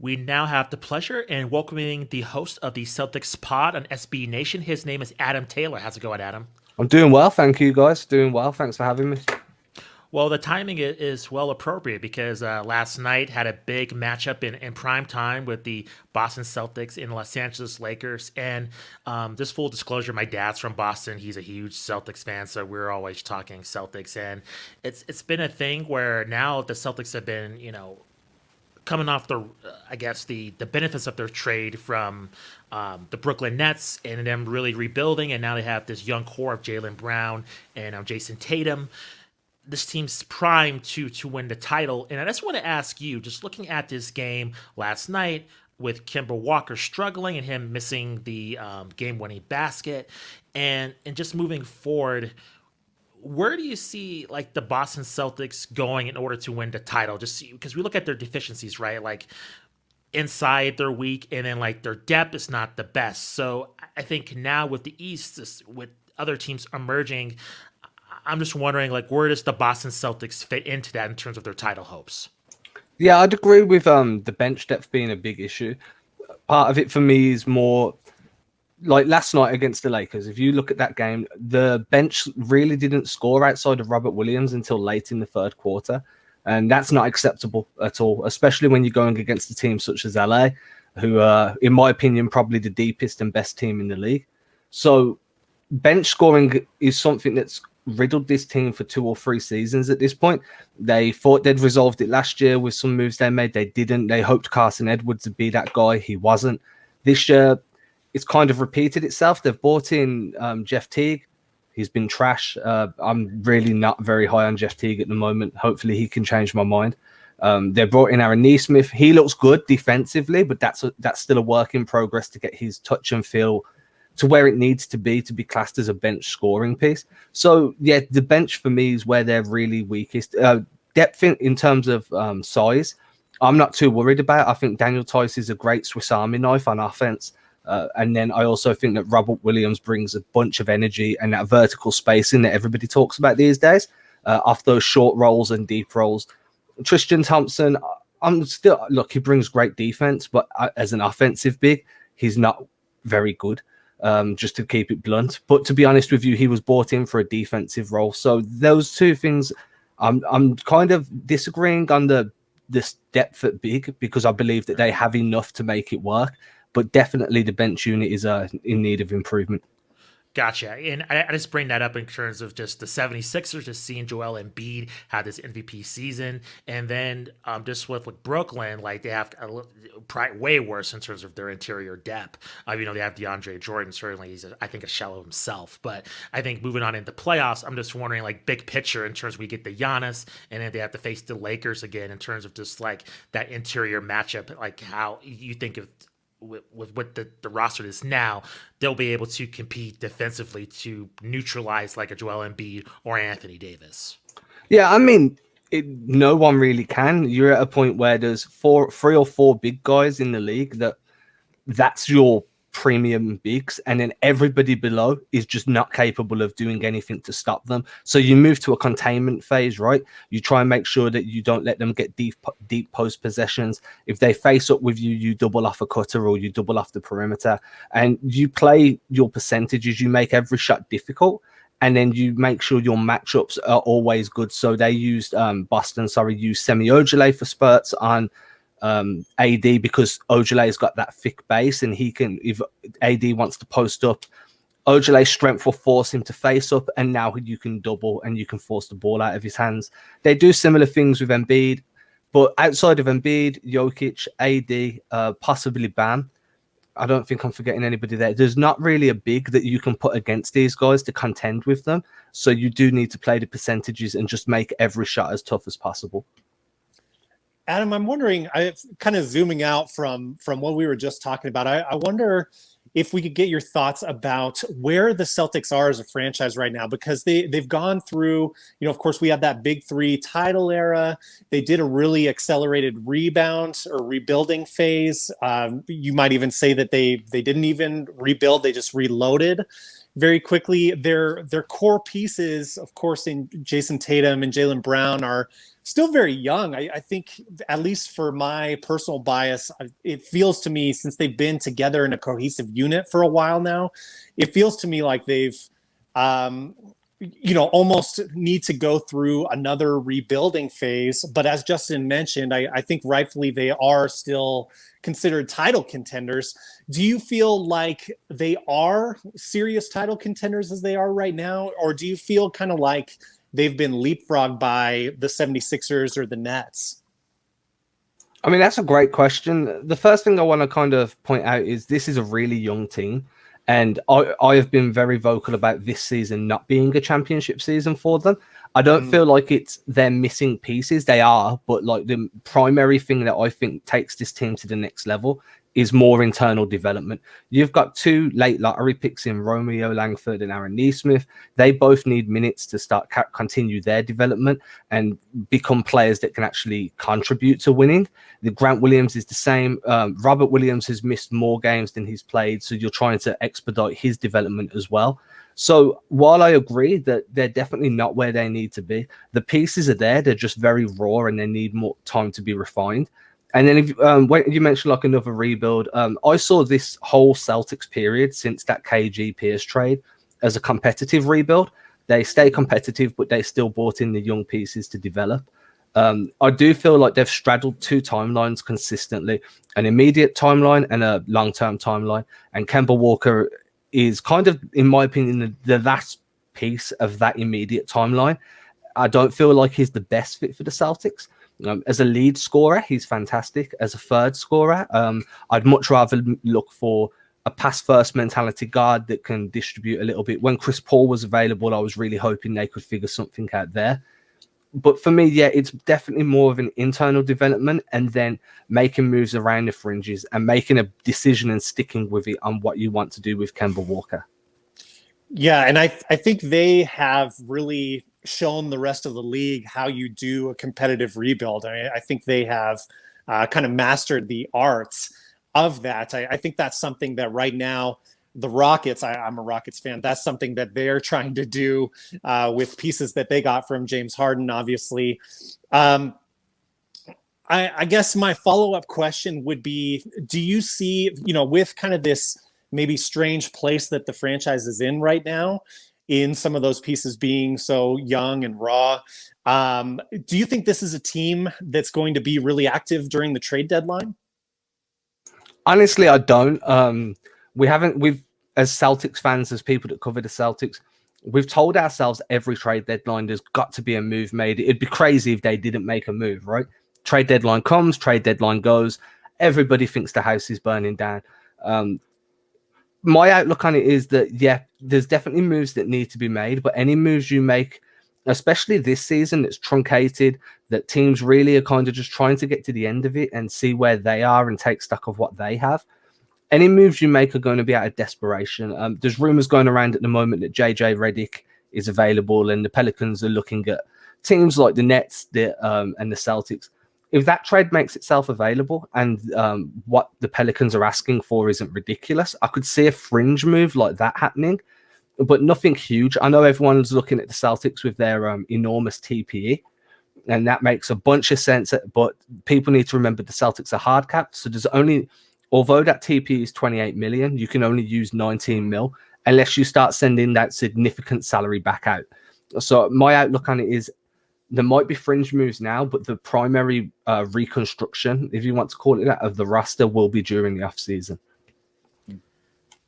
We now have the pleasure in welcoming the host of the Celtics pod on SB Nation. His name is Adam Taylor. How's it going, Adam? I'm doing well, thank you guys. Doing well. Thanks for having me. Well, the timing is well appropriate because last night had a big matchup in prime time with the Boston Celtics and Los Angeles Lakers. And just full disclosure, my dad's from Boston. He's a huge Celtics fan, so we're always talking Celtics. And it's been a thing where now the Celtics have been, coming off I guess the benefits of their trade from the Brooklyn Nets and them really rebuilding, and now they have this young core of Jaylen Brown and Jason Tatum. This team's primed to win the title, and I just want to ask you, just looking at this game last night with Kemba Walker struggling and him missing the game-winning basket, and just moving forward, where do you see like the Boston Celtics going in order to win the title? Just because we look at their deficiencies, right? Like inside they're weak, and then like their depth is not the best. So I think now with the East, with other teams emerging, I'm just wondering like where does the Boston Celtics fit into that in terms of their title hopes? Yeah, I'd agree with the bench depth being a big issue. Part of it for me is more like last night against the Lakers. If you look at that game, the bench really didn't score outside of Robert Williams until late in the third quarter. And that's not acceptable at all, especially when you're going against a team such as LA, who are, in my opinion, probably the deepest and best team in the league. So bench scoring is something that's riddled this team for 2 or 3 seasons at this point. They thought they'd resolved it last year with some moves they made. They didn't. They hoped Carson Edwards would be that guy. He wasn't. This year, it's kind of repeated itself. They've brought in Jeff Teague. He's been trash. I'm really not very high on Jeff Teague at the moment. Hopefully he can change my mind. They brought in Aaron Nesmith. He looks good defensively, but that's still a work in progress to get his touch and feel to where it needs to be classed as a bench scoring piece. So, yeah, the bench for me is where they're really weakest. Depth in terms of size, I'm not too worried about. I think Daniel Tice is a great Swiss Army knife on offense. And then I also think that Robert Williams brings a bunch of energy and that vertical spacing that everybody talks about these days off those short rolls and deep rolls. Tristan Thompson, he brings great defense, but as an offensive big, he's not very good. Just to keep it blunt. But to be honest with you, he was brought in for a defensive role. So those two things, I'm kind of disagreeing on this depth at big because I believe that they have enough to make it work. But definitely the bench unit is in need of improvement. Gotcha. And I just bring that up in terms of just the 76ers, just seeing Joel Embiid have this MVP season. And then just with Brooklyn, like they have way worse in terms of their interior depth. They have DeAndre Jordan. Certainly he's, I think, a shell of himself. But I think moving on into playoffs, I'm just wondering, like, big picture in terms of we get the Giannis, and then they have to face the Lakers again in terms of just like that interior matchup, like how you think of with what the roster is now, they'll be able to compete defensively to neutralize like a Joel Embiid or Anthony Davis. Yeah, I mean, no one really can. You're at a point where there's 3 or 4 big guys in the league that's your premium bigs, and then everybody below is just not capable of doing anything to stop them. So you move to a containment phase, right? You try and make sure that you don't let them get deep post possessions. If they face up with you, you double off a cutter or you double off the perimeter, and you play your percentages. You make every shot difficult, and then you make sure your matchups are always good. So they used used Semi Ojeleye for spurts on AD because Ojale's got that thick base, and he can, if AD wants to post up, Ojale's strength will force him to face up, and now you can double and you can force the ball out of his hands. They do similar things with Embiid, but outside of Embiid, Jokic, AD, possibly Bam, I don't think I'm forgetting anybody there. There's not really a big that you can put against these guys to contend with them. So you do need to play the percentages and just make every shot as tough as possible. Adam, I'm wondering, I kind of zooming out from what we were just talking about. I wonder if we could get your thoughts about where the Celtics are as a franchise right now, because they've gone through, of course, we had that big 3 title era. They did a really accelerated rebound or rebuilding phase. You might even say that they didn't even rebuild, they just reloaded. very quickly. Their core pieces, of course, in Jason Tatum and Jaylen Brown are still very young. I think, at least for my personal bias, it feels to me, since they've been together in a cohesive unit for a while now, it feels to me like they've almost need to go through another rebuilding phase. But as Justin mentioned, I think rightfully they are still considered title contenders. Do you feel like they are serious title contenders as they are right now? Or do you feel kind of like they've been leapfrogged by the 76ers or the Nets? I mean, that's a great question. The first thing I want to kind of point out is this is a really young team. And I have been very vocal about this season not being a championship season for them. I don't feel like it's they're missing pieces. They are, but like the primary thing that I think takes this team to the next level is more internal development. You've got two late lottery picks in Romeo Langford and Aaron Neesmith. They both need minutes to start continue their development and become players that can actually contribute to winning. The Grant Williams is the same. Robert Williams has missed more games than he's played, so you're trying to expedite his development as well. So while I agree that they're definitely not where they need to be, the pieces are there. They're just very raw and they need more time to be refined. And then if when you mentioned like another rebuild, I saw this whole Celtics period since that KG Pierce trade as a competitive rebuild. They stay competitive, but they still brought in the young pieces to develop. I do feel like they've straddled two timelines consistently, an immediate timeline and a long-term timeline. And Kemba Walker is kind of, in my opinion, the last piece of that immediate timeline. I don't feel like he's the best fit for the Celtics. As a lead scorer, he's fantastic. As a third scorer, I'd much rather look for a pass-first mentality guard that can distribute a little bit. When Chris Paul was available, I was really hoping they could figure something out there. But for me, yeah, it's definitely more of an internal development and then making moves around the fringes and making a decision and sticking with it on what you want to do with Kemba Walker. Yeah, and I think they have really shown the rest of the league how you do a competitive rebuild. I think they have kind of mastered the arts of that. I think that's something that right now the Rockets, I'm a Rockets fan, that's something that they're trying to do with pieces that they got from James Harden, obviously. I guess my follow-up question would be, do you see, with kind of this maybe strange place that the franchise is in right now, in some of those pieces being so young and raw, do you think this is a team that's going to be really active during the trade deadline? Honestly, I don't. We've as Celtics fans, as people that cover the Celtics, we've told ourselves every trade deadline there's got to be a move made. It'd be crazy if they didn't make a move, right? Trade deadline comes, trade deadline goes. Everybody thinks the house is burning down. My outlook on it is that, yeah, there's definitely moves that need to be made, but any moves you make, especially this season, that's truncated, that teams really are kind of just trying to get to the end of it and see where they are and take stock of what they have. Any moves you make are going to be out of desperation. There's rumors going around at the moment that JJ Redick is available, and the Pelicans are looking at teams like the Nets and the Celtics. If that trade makes itself available and what the Pelicans are asking for isn't ridiculous, I could see a fringe move like that happening, but nothing huge. I know everyone's looking at the Celtics with their enormous TPE, and that makes a bunch of sense, but people need to remember the Celtics are hard capped, so there's only... Although that TP is 28 million, you can only use 19 mil unless you start sending that significant salary back out. So my outlook on it is there might be fringe moves now, but the primary reconstruction, if you want to call it that, of the roster will be during the offseason.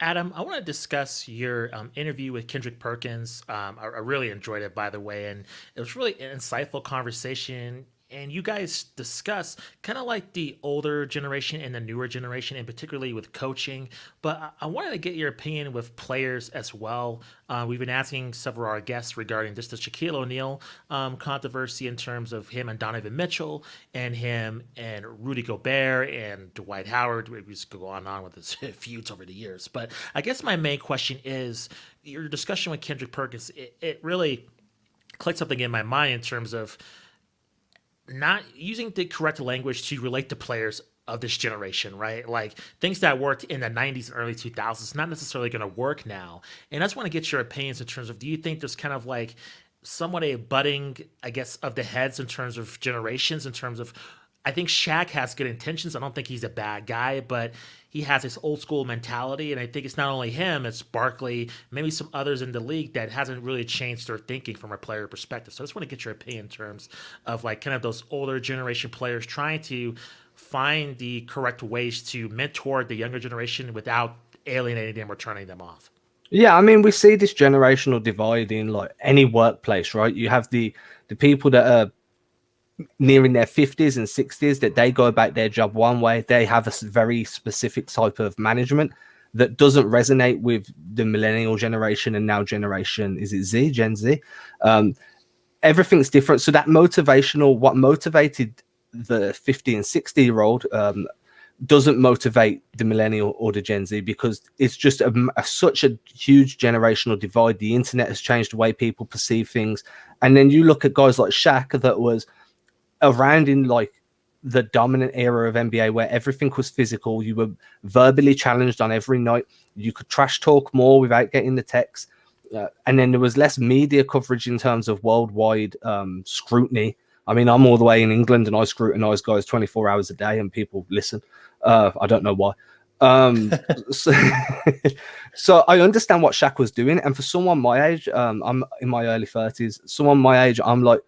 Adam, I want to discuss your interview with Kendrick Perkins. I really enjoyed it, by the way, and it was really an insightful conversation. And you guys discuss kind of like the older generation and the newer generation, and particularly with coaching. But I wanted to get your opinion with players as well. We've been asking several of our guests regarding just the Shaquille O'Neal controversy in terms of him and Donovan Mitchell, and him and Rudy Gobert and Dwight Howard. We just go on and on with this feuds over the years. But I guess my main question is your discussion with Kendrick Perkins. It really clicked something in my mind in terms of not using the correct language to relate to players of this generation, right? Like things that worked in the 90s and early 2000s, not necessarily going to work now. And I just want to get your opinions in terms of, do you think there's kind of like somewhat a butting, I guess, of the heads in terms of generations, in terms of, I think Shaq has good intentions. I don't think he's a bad guy, but he has this old school mentality. And I think it's not only him, it's Barkley, maybe some others in the league that hasn't really changed their thinking from a player perspective. So I just want to get your opinion in terms of like kind of those older generation players trying to find the correct ways to mentor the younger generation without alienating them or turning them off. Yeah, I mean, we see this generational divide in like any workplace, right? You have the people that are nearing their 50s and 60s that they go about their job one way. They have a very specific type of management that doesn't resonate with the millennial generation and now generation, is it Z, Gen Z? Everything's different. So that motivational, what motivated the 50 and 60-year-old doesn't motivate the millennial or the Gen Z, because it's just such a huge generational divide. The internet has changed the way people perceive things. And then you look at guys like Shaq that was around in like the dominant era of NBA where everything was physical. You were verbally challenged on every night. You could trash talk more without getting the text. And then there was less media coverage in terms of worldwide scrutiny. I mean, I'm all the way in England and I scrutinize guys 24 hours a day and people listen. I don't know why. So, so I understand what Shaq was doing. And for someone my age, I'm in my early 30s, someone my age, I'm like,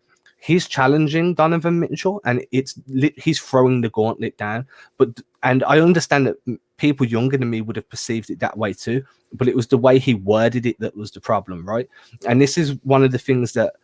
he's challenging Donovan Mitchell and he's throwing the gauntlet down. And I understand that people younger than me would have perceived it that way too, but it was the way he worded it that was the problem, right? And this is one of the things that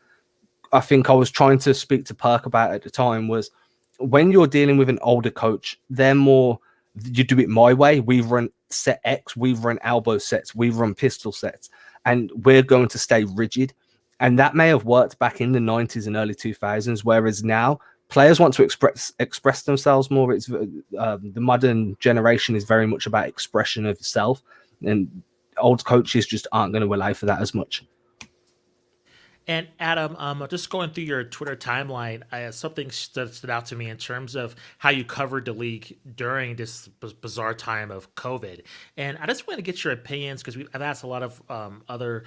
I think I was trying to speak to Perk about at the time, was when you're dealing with an older coach, they're more, you do it my way. We run set X, we run elbow sets, we run pistol sets, and we're going to stay rigid. And that may have worked back in the 90s and early 2000s, whereas now players want to express themselves more. It's the modern generation is very much about expression of self, and old coaches just aren't going to allow for that as much. And Adam, just going through your Twitter timeline, something stood out to me in terms of how you covered the league during this bizarre time of COVID. And I just want to get your opinions, because I've asked a lot of other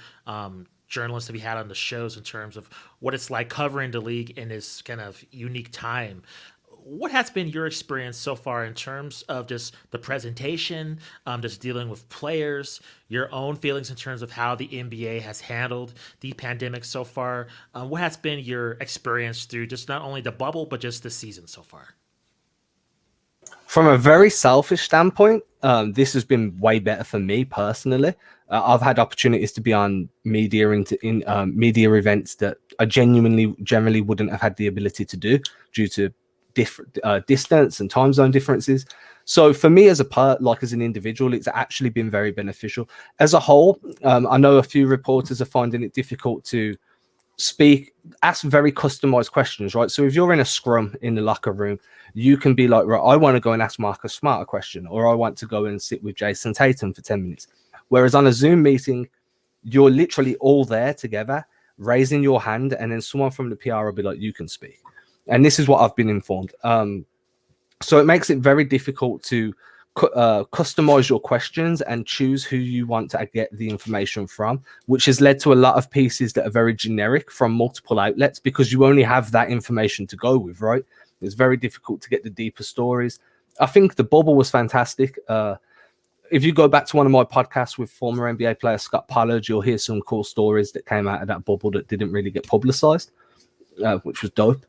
journalists that we had on the shows in terms of what it's like covering the league in this kind of unique time. What has been your experience so far in terms of just the presentation, just dealing with players, your own feelings in terms of how the NBA has handled the pandemic so far? What has been your experience through just not only the bubble, but just the season so far? From a very selfish standpoint, this has been way better for me personally. I've had opportunities to be on media media events that I generally wouldn't have had the ability to do due to different distance and time zone differences. So for me as an individual, it's actually been very beneficial. As a whole, I know a few reporters are finding it difficult to ask very customized questions, right? So if you're in a scrum in the locker room, you can be like, right, I want to go and ask Marcus Smart a question, or I want to go and sit with Jason Tatum for 10 minutes. Whereas on a Zoom meeting, you're literally all there together, raising your hand, and then someone from the PR will be like, you can speak. And this is what I've been informed. So it makes it very difficult to customize your questions and choose who you want to get the information from, which has led to a lot of pieces that are very generic from multiple outlets, because you only have that information to go with, right? It's very difficult to get the deeper stories. I think the bubble was fantastic. If you go back to one of my podcasts with former NBA player Scott Pollard, you'll hear some cool stories that came out of that bubble that didn't really get publicized, which was dope.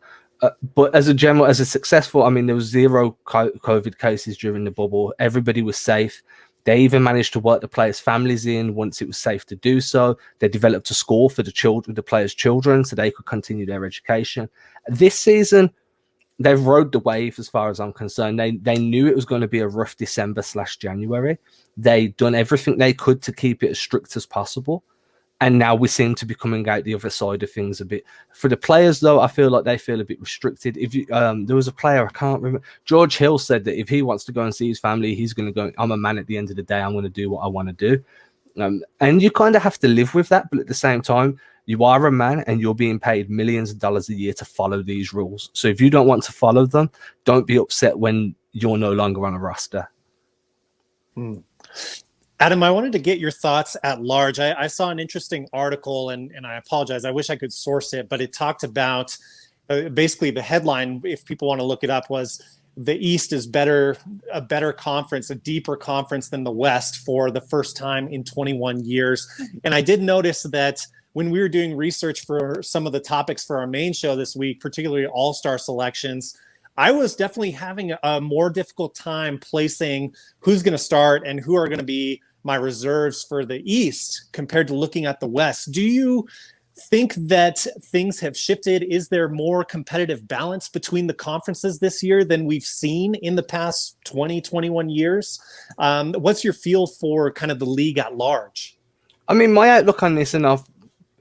But as a successful, I mean, there was zero COVID cases during the bubble. Everybody was safe. They even managed to work the players' families in once it was safe to do so. They developed a school for the players' children, so they could continue their education. This season, they've rode the wave as far as I'm concerned. They knew it was going to be a rough December/January. They'd done everything they could to keep it as strict as possible. And now we seem to be coming out the other side of things a bit. For the players, though, I feel like they feel a bit restricted. If you, there was a player, I can't remember, George Hill said that if he wants to go and see his family, he's going to go. I'm a man at the end of the day. I'm going to do what I want to do. And you kind of have to live with that. But at the same time, you are a man and you're being paid millions of dollars a year to follow these rules. So if you don't want to follow them, don't be upset when you're no longer on a roster. Adam, I wanted to get your thoughts at large. I saw an interesting article, and I apologize, I wish I could source it, but it talked about basically the headline, if people want to look it up, was the East is a better conference, a deeper conference than the West for the first time in 21 years. And I did notice that when we were doing research for some of the topics for our main show this week, particularly all-star selections, I was definitely having a more difficult time placing who's going to start and who are going to be my reserves for the East compared to looking at the West. Do you think that things have shifted? Is there more competitive balance between the conferences this year than we've seen in the past 20, 21 years? What's your feel for kind of the league at large? I mean, my outlook on this, and I've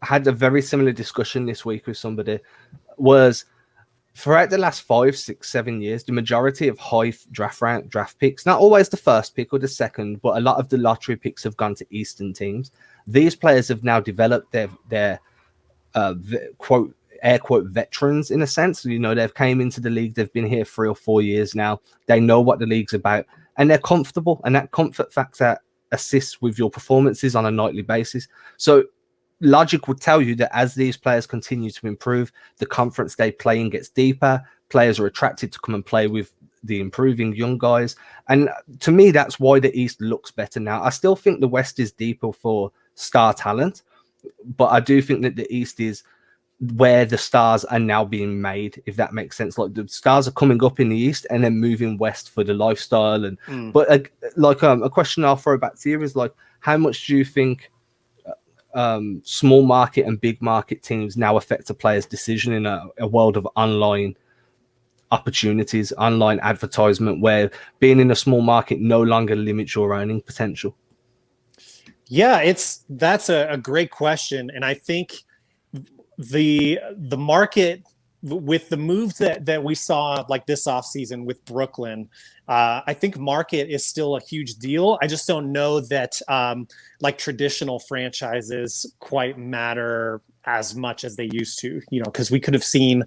had a very similar discussion this week with somebody, was throughout the last 5, 6, 7 years, the majority of high draft picks, not always the first pick or the second, but a lot of the lottery picks have gone to Eastern teams. These players have now developed their quote, air quote, veterans in a sense. You know, they've came into the league, they've been here 3 or 4 years now. They know what the league's about, and they're comfortable, and that comfort factor assists with your performances on a nightly basis. So logic would tell you that as these players continue to improve, the conference they play in gets deeper. Players are attracted to come and play with the improving young guys. And to me, that's why the East looks better now. I still think the West is deeper for star talent, but I do think that the East is where the stars are now being made, if that makes sense. Like the stars are coming up in the East and then moving west for the lifestyle. And but a question I'll throw back to you is like, how much do you think small market and big market teams now affect a player's decision in a world of online opportunities, online advertisement, where being in a small market no longer limits your earning potential? Yeah, that's a great question. And I think the market, with the moves that we saw like this offseason with Brooklyn, I think market is still a huge deal. I just don't know that like traditional franchises quite matter as much as they used to, you know, because we could have seen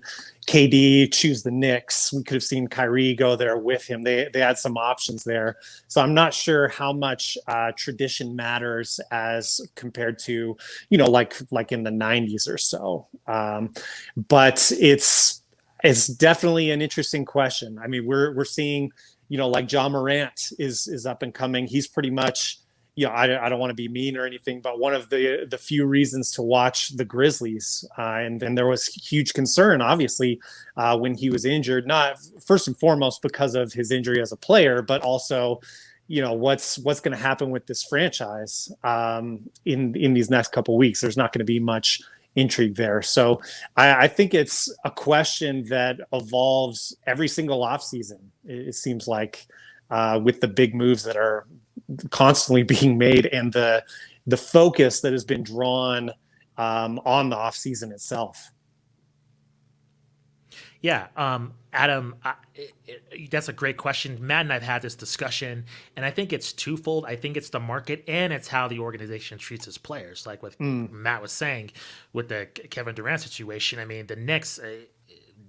KD choose the Knicks. We could have seen Kyrie go there with him. They had some options there. So I'm not sure how much tradition matters as compared to, you know, like in the 90s or so. But it's definitely an interesting question. I mean, we're seeing, you know, like John Morant is up and coming. He's pretty much, you know, I don't want to be mean or anything, but one of the few reasons to watch the Grizzlies. And there was huge concern, obviously, when he was injured, not first and foremost because of his injury as a player, but also, you know, what's going to happen with this franchise in these next couple of weeks. There's not going to be much intrigue there. So I think it's a question that evolves every single offseason. It seems like with the big moves that are constantly being made and the focus that has been drawn on the offseason itself. Yeah, Adam, that's a great question. Matt and I've had this discussion, and I think it's twofold. I think it's the market, and it's how the organization treats its players. Like what Matt was saying with the Kevin Durant situation. I mean, the Knicks,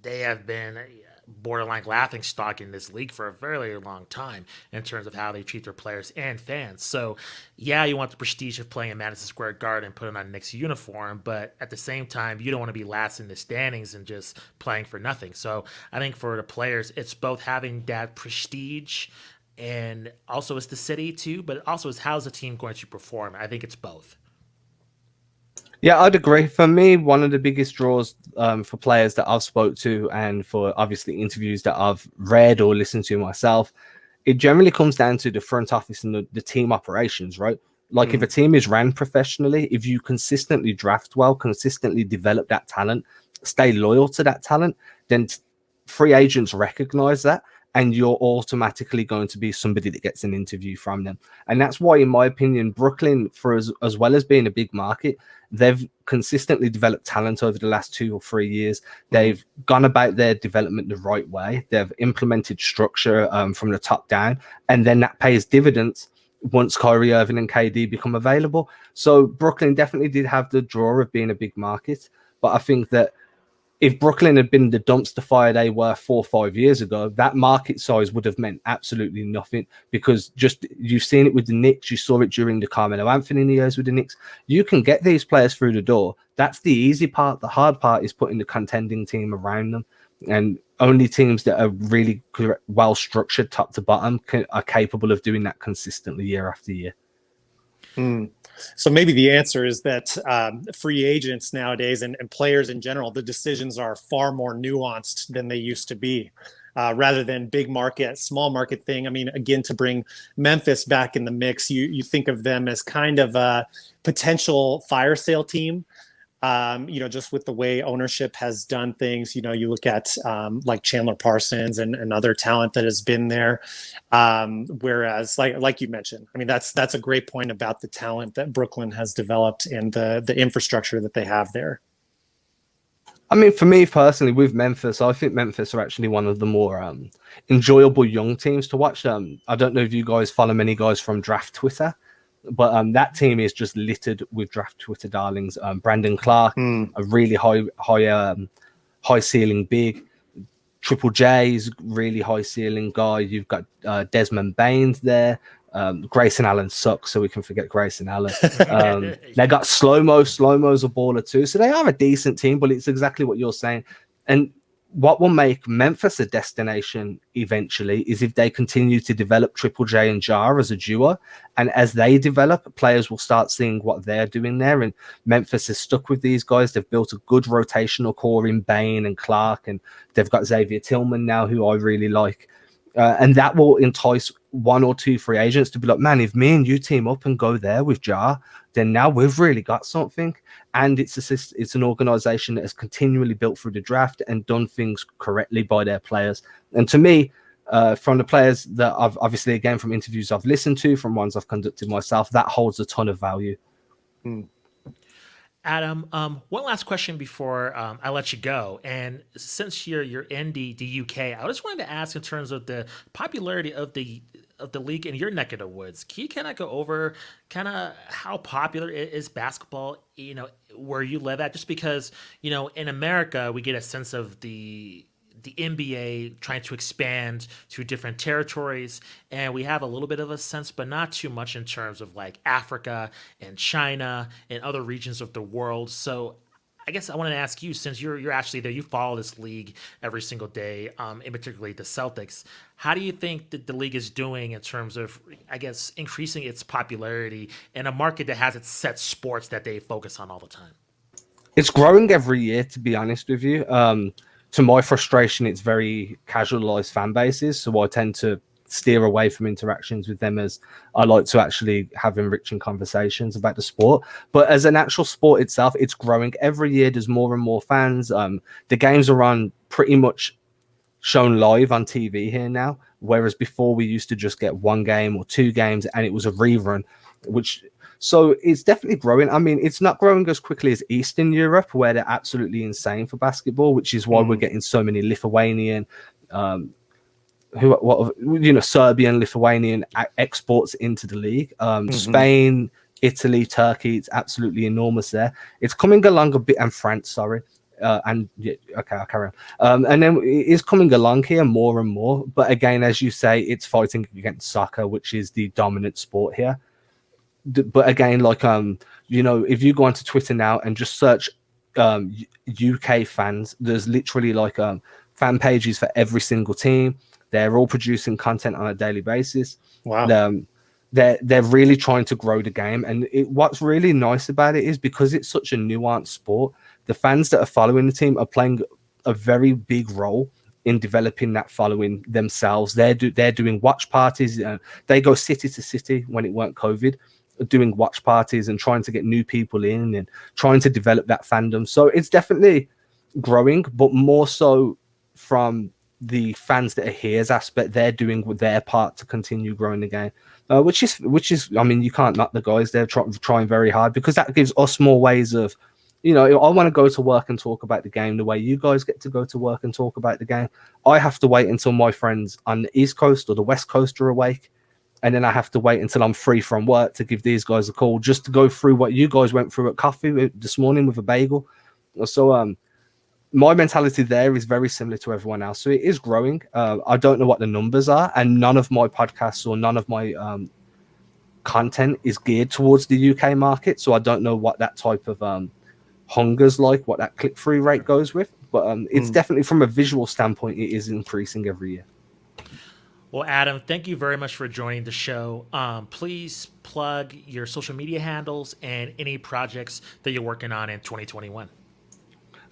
they have been borderline laughingstock in this league for a very long time in terms of how they treat their players and fans. So, yeah, you want the prestige of playing in Madison Square Garden and putting on a Knicks uniform, but at the same time, you don't want to be last in the standings and just playing for nothing. So, I think for the players, it's both having that prestige and also it's the city too, but also it's how's the team going to perform. I think it's both. Yeah, I'd agree. For me, one of the biggest draws for players that I've spoke to and for obviously interviews that I've read or listened to myself, it generally comes down to the front office and the team operations, right? Like if a team is ran professionally, if you consistently draft well, consistently develop that talent, stay loyal to that talent, then free agents recognize that. And you're automatically going to be somebody that gets an interview from them. And that's why, in my opinion, Brooklyn, for as well as being a big market, they've consistently developed talent over the last 2 or 3 years. They've gone about their development the right way. They've implemented structure from the top down. And then that pays dividends once Kyrie Irving and KD become available. So Brooklyn definitely did have the draw of being a big market. But I think that if Brooklyn had been the dumpster fire they were 4 or 5 years ago, that market size would have meant absolutely nothing, because just you've seen it with the Knicks, you saw it during the Carmelo Anthony years with the Knicks. You can get these players through the door. That's the easy part. The hard part is putting the contending team around them, and only teams that are really well structured top to bottom are capable of doing that consistently year after year. So maybe the answer is that free agents nowadays and players in general, the decisions are far more nuanced than they used to be, rather than big market, small market thing. I mean, again, to bring Memphis back in the mix, you think of them as kind of a potential fire sale team. Just with the way ownership has done things, you look at like Chandler Parsons and other talent that has been there. Whereas like you mentioned, I mean, that's a great point about the talent that Brooklyn has developed and the infrastructure that they have there. I mean, for me personally, with Memphis, I think Memphis are actually one of the more enjoyable young teams to watch. I don't know if you guys follow many guys from Draft Twitter, but that team is just littered with draft Twitter darlings. Brandon Clark, a really high ceiling big. Triple J is really high ceiling guy. You've got Desmond Baines there. Grayson Allen sucks, so we can forget Grayson Allen. They got Slow-Mo's a baller too. So they are a decent team, but it's exactly what you're saying. And what will make Memphis a destination eventually is if they continue to develop Triple J and Jar as a duo. And as they develop, players will start seeing what they're doing there. And Memphis is stuck with these guys. They've built a good rotational core in Bain and Clark, and they've got Xavier Tillman now, who I really like. And that will entice 1 or 2 free agents to be like, man, if me and you team up and go there with Jar, then now we've really got something. And it's an organization that has continually built through the draft and done things correctly by their players. And to me, from the players that I've obviously, again, from interviews I've listened to, from ones I've conducted myself, that holds a ton of value. Adam, one last question before I let you go. And since you're in the UK, I just wanted to ask in terms of the popularity of the league in your neck of the woods. Can you kind of go over kind of how popular is basketball, where you live at? Just because, in America, we get a sense of the NBA trying to expand to different territories, and we have a little bit of a sense, but not too much in terms of like Africa and China and other regions of the world. So I guess I wanted to ask you, since you're actually there, you follow this league every single day, and particularly the Celtics. How do you think that the league is doing in terms of, I guess, increasing its popularity in a market that has its set sports that they focus on all the time? It's growing every year, to be honest with you. To my frustration, it's very casualized fan bases, so I tend to steer away from interactions with them, as I like to actually have enriching conversations about the sport. But as an actual sport itself, it's growing every year. There's more and more fans. The games are on pretty much shown live on TV here now, whereas before we used to just get 1 game or 2 games and it was a rerun, so it's definitely growing. I mean, it's not growing as quickly as Eastern Europe, where they're absolutely insane for basketball, which is why we're getting so many Lithuanian, Serbian, Lithuanian exports into the league. Spain, Italy, Turkey, it's absolutely enormous there. It's coming along a bit, and France, sorry. I'll carry on. And then it is coming along here more and more. But again, as you say, it's fighting against soccer, which is the dominant sport here. But again, if you go onto Twitter now and just search UK fans, there's literally fan pages for every single team. They're all producing content on a daily basis. Wow. They're really trying to grow the game. And what's really nice about it is, because it's such a nuanced sport, the fans that are following the team are playing a very big role in developing that following themselves. They're doing watch parties. They go city to city when it weren't COVID, doing watch parties and trying to get new people in and trying to develop that fandom. So it's definitely growing, but more so from the fans that are here's aspect. They're doing their part to continue growing the game, which is I mean, you can't knock the guys. They're trying very hard, because that gives us more ways of, I want to go to work and talk about the game the way you guys get to go to work and talk about the game. I have to wait until my friends on the East Coast or the West Coast are awake, and then I have to wait until I'm free from work to give these guys a call, just to go through what you guys went through at coffee this morning with a bagel. So my mentality there is very similar to everyone else. So it is growing. I don't know what the numbers are, and none of my podcasts or none of my content is geared towards the UK market. So I don't know what that type of hunger's like, what that click-through rate goes with. But it's definitely, from a visual standpoint, it is increasing every year. Well, Adam, thank you very much for joining the show. Please plug your social media handles and any projects that you're working on in 2021.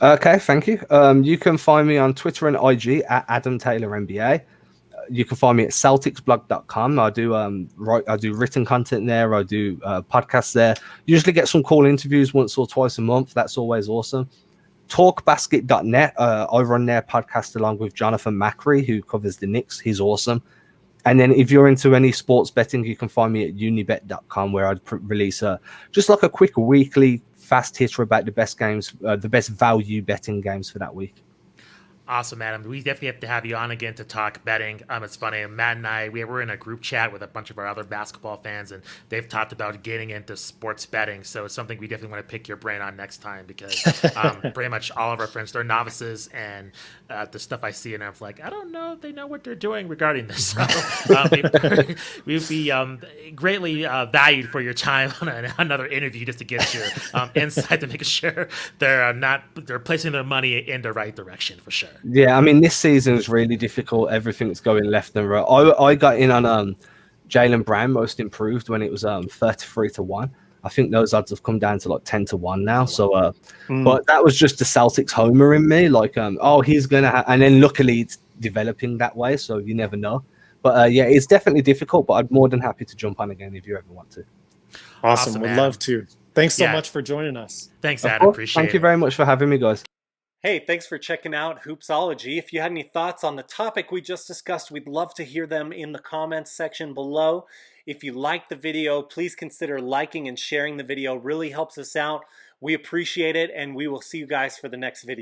Okay, thank you. You can find me on Twitter and IG at Adam Taylor NBA. You can find me at celticsblog.com. I do written content there. I do podcasts there. Usually get some cool interviews once or twice a month. That's always awesome. Talkbasket.net. I run their podcast along with Jonathan Macri, who covers the Knicks. He's awesome. And then if you're into any sports betting, you can find me at unibet.com, where I'd release just like a quick weekly fast hitter about the best games, the best value betting games for that week. Awesome, Adam. We definitely have to have you on again to talk betting. It's funny, Matt and I, we were in a group chat with a bunch of our other basketball fans, and they've talked about getting into sports betting. So it's something we definitely want to pick your brain on next time, because pretty much all of our friends, they're novices, and the stuff I see, and I'm like, I don't know if they know what they're doing regarding this. So we'd be greatly valued for your time on another interview, just to get your insight to make sure they're placing their money in the right direction, for sure. Yeah, I mean, this season is really difficult. Everything's going left and right. I got in on Jaylen Brown most improved when it was 33-1. I think those odds have come down to like 10-1 now. So, but that was just the Celtics homer in me. Like, he's gonna, and then luckily it's developing that way. So you never know. But yeah, it's definitely difficult. But I'm more than happy to jump on again if you ever want to. Awesome. Would love to. Thanks so much for joining us. Thanks, Adam. Appreciate it. Thank you very much for having me, guys. Hey, thanks for checking out Hoopsology. If you had any thoughts on the topic we just discussed, we'd love to hear them in the comments section below. If you liked the video, please consider liking and sharing the video. It really helps us out. We appreciate it, and we will see you guys for the next video.